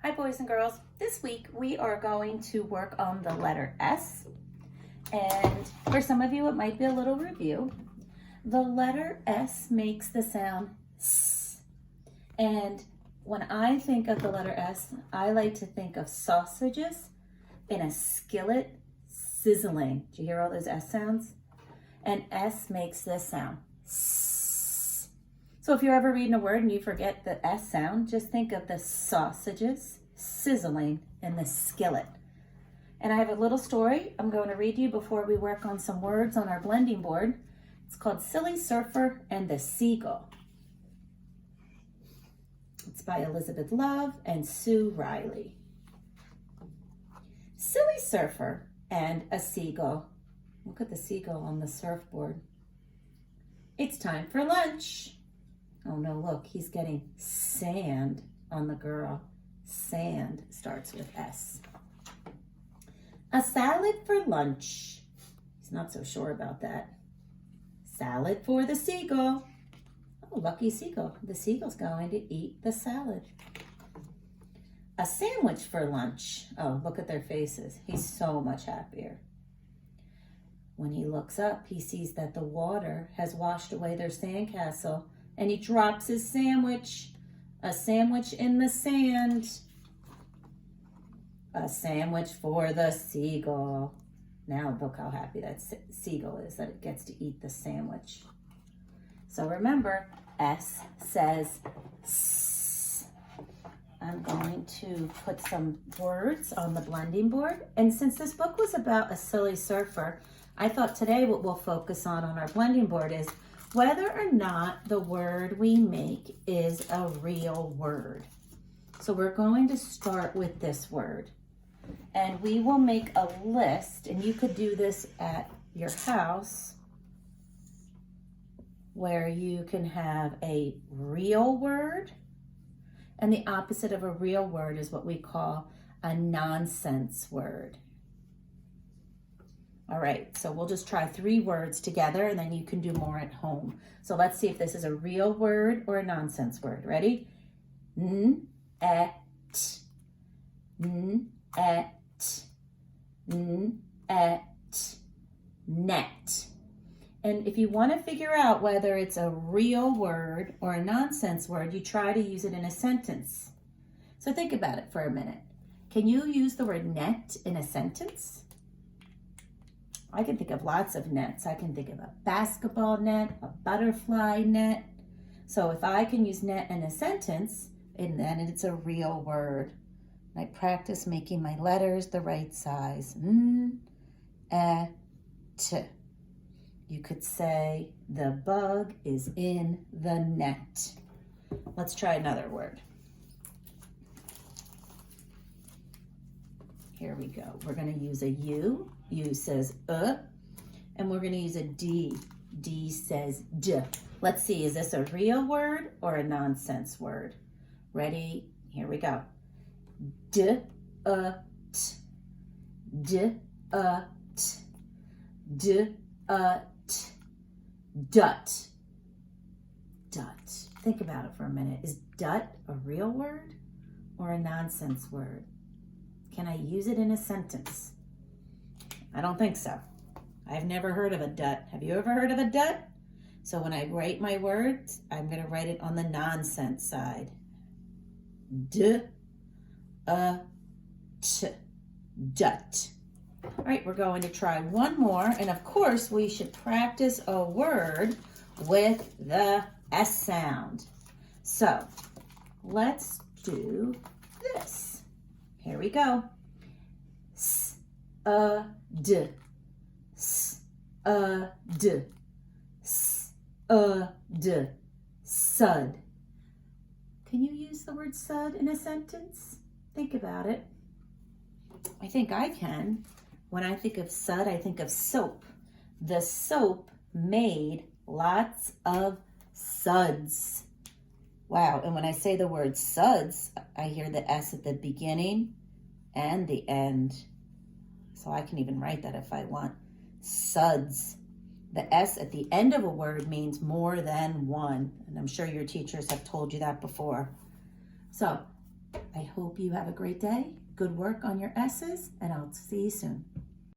Hi boys and girls. This week we are going to work on the letter S. And for some of you it might be a little review. The letter S makes the sound S. And when I think of the letter S, I like to think of sausages in a skillet sizzling. Do you hear all those S sounds? And S makes this sound S. So if you're ever reading a word and you forget the S sound, just think of the sausages sizzling in the skillet. And I have a little story I'm going to read you before we work on some words on our blending board. It's called Silly Surfer and the Seagull. It's by Elizabeth Love and Sue Riley. Silly Surfer and a Seagull. Look at the seagull on the surfboard. It's time for lunch. Oh no, look, he's getting sand on the girl. Sand starts with S. A salad for lunch. He's not so sure about that. Salad for the seagull. Oh, lucky seagull. The seagull's going to eat the salad. A sandwich for lunch. Oh, look at their faces. He's so much happier. When he looks up, he sees that the water has washed away their sandcastle, and he drops his sandwich. A sandwich in the sand. A sandwich for the seagull. Now look how happy that seagull is that it gets to eat the sandwich. So remember, S says S. I'm going to put some words on the blending board. And since this book was about a silly surfer, I thought today what we'll focus on our blending board is whether or not the word we make is a real word. So we're going to start with this word. And we will make a list, and you could do this at your house, where you can have a real word, and the opposite of a real word is what we call a nonsense word. All right, so we'll just try 3 words together, and then you can do more at home. So let's see if this is a real word or a nonsense word. Ready? Net. And if you want to figure out whether it's a real word or a nonsense word, you try to use it in a sentence. So think about it for a minute. Can you use the word net in a sentence? I can think of lots of nets. I can think of a basketball net, a butterfly net. So if I can use net in a sentence, and then it's a real word. I practice making my letters the right size. T. You could say, the bug is in the net. Let's try another word. Here we go. We're going to use a U. U says and we're going to use a D. D says D. Let's see, is this a real word or a nonsense word? Ready? Here we go. D, t. D, t. D, t. Dut. Dut. Think about it for a minute. Is dut a real word or a nonsense word? Can I use it in a sentence? I don't think so. I've never heard of a dut. Have you ever heard of a dut? So when I write my words, I'm going to write it on the nonsense side. D, t, dut. All right, we're going to try one more. And of course, we should practice a word with the S sound. So let's do this. Here we go. S, d. S, d. S, d. Sud. Can you use the word sud in a sentence? Think about it. I think I can. When I think of sud, I think of soap. The soap made lots of suds. Wow, and when I say the word suds, I hear the S at the beginning and the end. So I can even write that if I want. Suds. The S at the end of a word means more than one. And I'm sure your teachers have told you that before. So I hope you have a great day. Good work on your S's, and I'll see you soon.